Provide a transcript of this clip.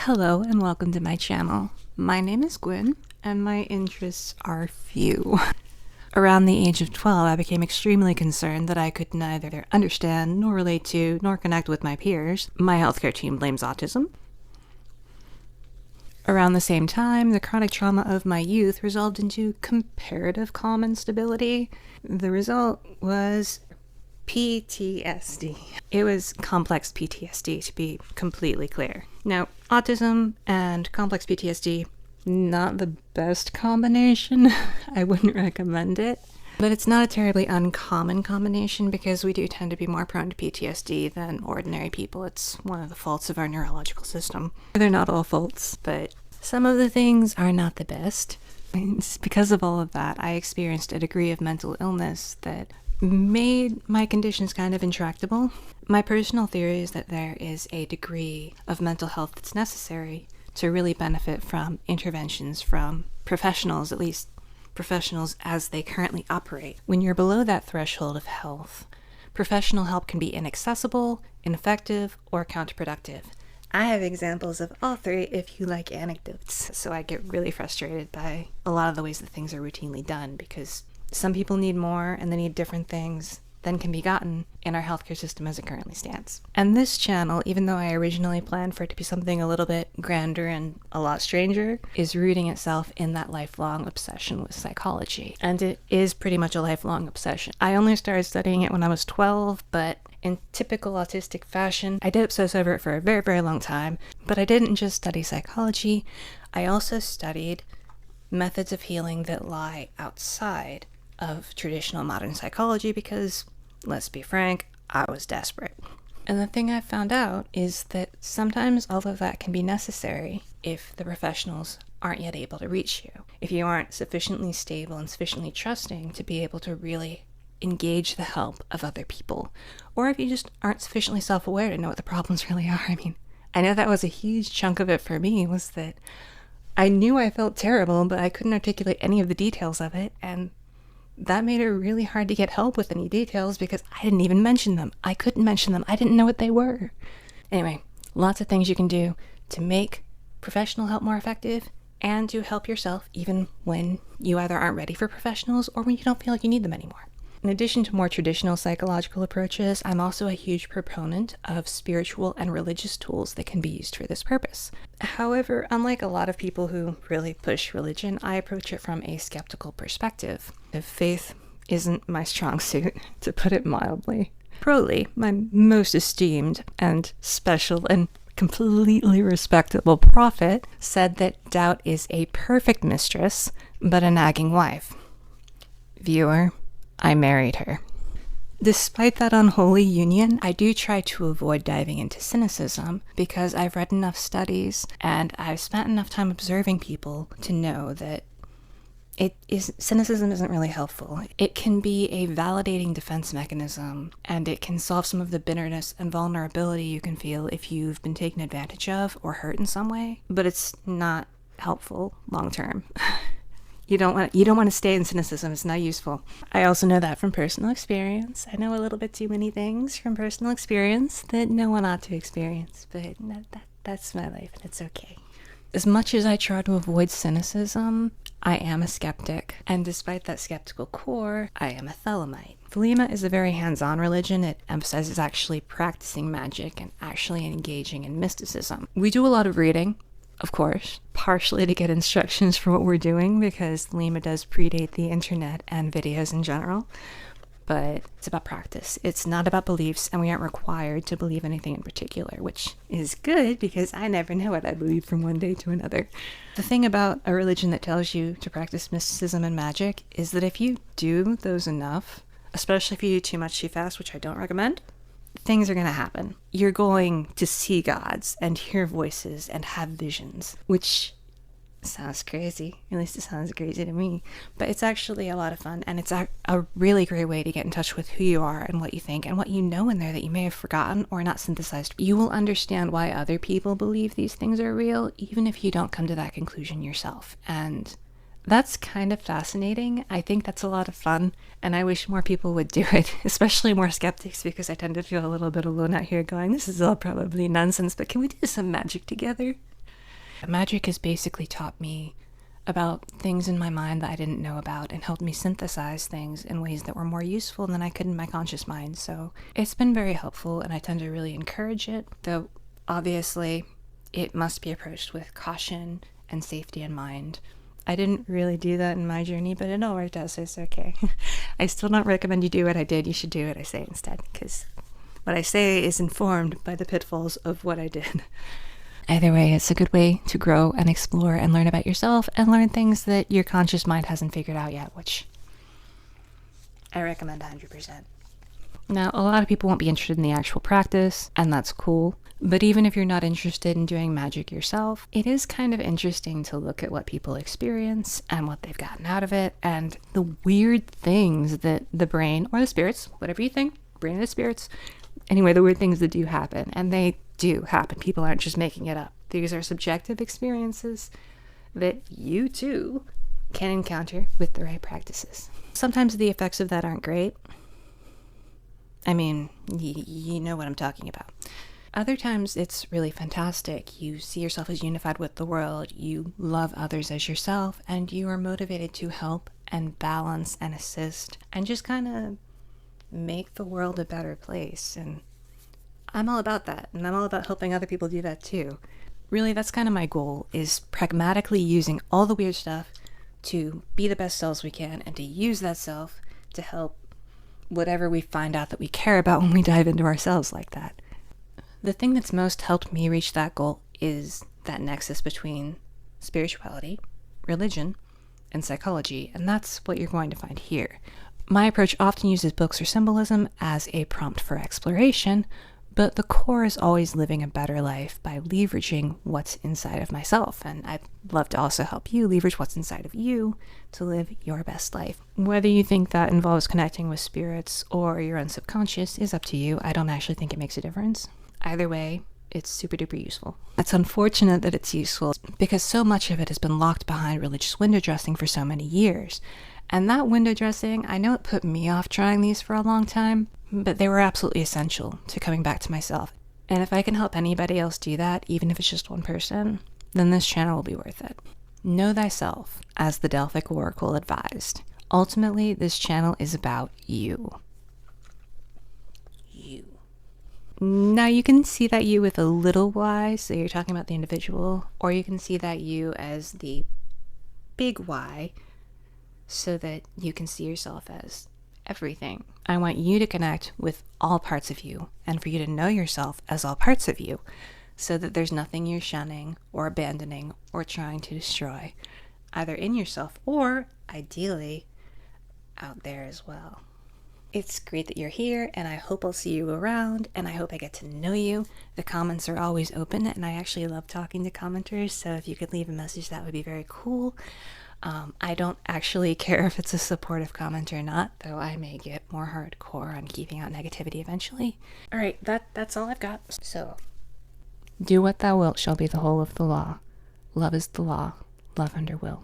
Hello and welcome to my channel. My name is Gwyn and my interests are few. Around the age of 12, I became extremely concerned that I could neither understand nor relate to nor connect with my peers. My healthcare team blames autism. Around the same time, the chronic trauma of my youth resolved into comparative calm and stability. The result was PTSD. It was complex PTSD, to be completely clear. Now, autism and complex PTSD, not the best combination. I wouldn't recommend it. But it's not a terribly uncommon combination because we do tend to be more prone to PTSD than ordinary people. It's one of the faults of our neurological system. They're not all faults, but some of the things are not the best. It's because of all of that, I experienced a degree of mental illness that made my conditions kind of intractable. My personal theory is that there is a degree of mental health that's necessary to really benefit from interventions from professionals, at least professionals as they currently operate. When you're below that threshold of health, professional help can be inaccessible, ineffective, or counterproductive. I have examples of all three if you like anecdotes. So I get really frustrated by a lot of the ways that things are routinely done because some people need more and they need different things than can be gotten in our healthcare system as it currently stands. And this channel, even though I originally planned for it to be something a little bit grander and a lot stranger, is rooting itself in that lifelong obsession with psychology. And it is pretty much a lifelong obsession. I only started studying it when I was 12, but in typical autistic fashion, I did obsess over it for a very, very long time. But I didn't just study psychology, I also studied methods of healing that lie outside of traditional modern psychology because, let's be frank, I was desperate. And the thing I found out is that sometimes all of that can be necessary if the professionals aren't yet able to reach you. If you aren't sufficiently stable and sufficiently trusting to be able to really engage the help of other people. Or if you just aren't sufficiently self-aware to know what the problems really are. I know that was a huge chunk of it for me, was that I knew I felt terrible, but I couldn't articulate any of the details of it, and that made it really hard to get help with any details because I didn't even mention them. I couldn't mention them. I didn't know what they were. Anyway, lots of things you can do to make professional help more effective and to help yourself even when you either aren't ready for professionals or when you don't feel like you need them anymore. In addition to more traditional psychological approaches, I'm also a huge proponent of spiritual and religious tools that can be used for this purpose. However, unlike a lot of people who really push religion, I approach it from a skeptical perspective. Faith isn't my strong suit, to put it mildly. Crowley, my most esteemed and special and completely respectable prophet, said that doubt is a perfect mistress, but a nagging wife. Viewer, I married her. Despite that unholy union, I do try to avoid diving into cynicism because I've read enough studies and I've spent enough time observing people to know that cynicism isn't really helpful. It can be a validating defense mechanism and it can solve some of the bitterness and vulnerability you can feel if you've been taken advantage of or hurt in some way, but it's not helpful long term. You don't want to stay in cynicism. It's not useful. I also know that from personal experience. I know a little bit too many things from personal experience that no one ought to experience, but that's my life and it's okay. As much as I try to avoid cynicism, I am a skeptic. And despite that skeptical core, I am a Thelemite. Thelema is a very hands-on religion. It emphasizes actually practicing magic and actually engaging in mysticism. We do a lot of reading, of course, partially to get instructions for what we're doing because Thelema does predate the internet and videos in general, but it's about practice. It's not about beliefs, and we aren't required to believe anything in particular, which is good because I never know what I believe from one day to another. The thing about a religion that tells you to practice mysticism and magic is that if you do those enough, especially if you do too much too fast, which I don't recommend, things are going to happen. You're going to see gods and hear voices and have visions, which sounds crazy. At least it sounds crazy to me. But it's actually a lot of fun, and it's a really great way to get in touch with who you are and what you think and what you know in there that you may have forgotten or not synthesized. You will understand why other people believe these things are real, even if you don't come to that conclusion yourself. And that's kind of fascinating. I think that's a lot of fun, and I wish more people would do it, especially more skeptics, because I tend to feel a little bit alone out here going, this is all probably nonsense, but can we do some magic together? Magic has basically taught me about things in my mind that I didn't know about and helped me synthesize things in ways that were more useful than I could in my conscious mind. So it's been very helpful, and I tend to really encourage it, though obviously it must be approached with caution and safety in mind. I didn't really do that in my journey, but it all worked out, so it's okay. I still don't recommend you do what I did. You should do what I say instead, because what I say is informed by the pitfalls of what I did. Either way, it's a good way to grow and explore and learn about yourself and learn things that your conscious mind hasn't figured out yet, which I recommend 100%. Now, a lot of people won't be interested in the actual practice, and that's cool. But even if you're not interested in doing magic yourself, it is kind of interesting to look at what people experience and what they've gotten out of it and the weird things that the brain or the spirits, whatever you think, brain or the spirits, anyway, the weird things that do happen. And they do happen. People aren't just making it up. These are subjective experiences that you too can encounter with the right practices. Sometimes the effects of that aren't great. I mean, you know what I'm talking about. Other times it's really fantastic. You see yourself as unified with the world, you love others as yourself, and you are motivated to help and balance and assist and just kind of make the world a better place. And I'm all about that, and I'm all about helping other people do that too. Really, that's kind of my goal, is pragmatically using all the weird stuff to be the best selves we can and to use that self to help whatever we find out that we care about when we dive into ourselves like that. The thing that's most helped me reach that goal is that nexus between spirituality, religion, and psychology, and that's what you're going to find here. My approach often uses books or symbolism as a prompt for exploration, but the core is always living a better life by leveraging what's inside of myself, and I'd love to also help you leverage what's inside of you to live your best life. Whether you think that involves connecting with spirits or your own subconscious is up to you. I don't actually think it makes a difference. Either way, it's super duper useful. It's unfortunate that it's useful because so much of it has been locked behind religious window dressing for so many years. And that window dressing, I know it put me off trying these for a long time, but they were absolutely essential to coming back to myself. And if I can help anybody else do that, even if it's just one person, then this channel will be worth it. Know thyself, as the Delphic Oracle advised. Ultimately, this channel is about you. You. Now you can see that you with a little y, so you're talking about the individual, or you can see that you as the big Y, so that you can see yourself as everything. I want you to connect with all parts of you, and for you to know yourself as all parts of you, so that there's nothing you're shunning or abandoning or trying to destroy, either in yourself or, ideally, out there as well. It's great that you're here, and I hope I'll see you around, and I hope I get to know you. The comments are always open, and I actually love talking to commenters, so if you could leave a message, that would be very cool. I don't actually care if it's a supportive comment or not, though I may get more hardcore on keeping out negativity eventually. Alright, that's all I've got. So, do what thou wilt shall be the whole of the law. Love is the law. Love under will.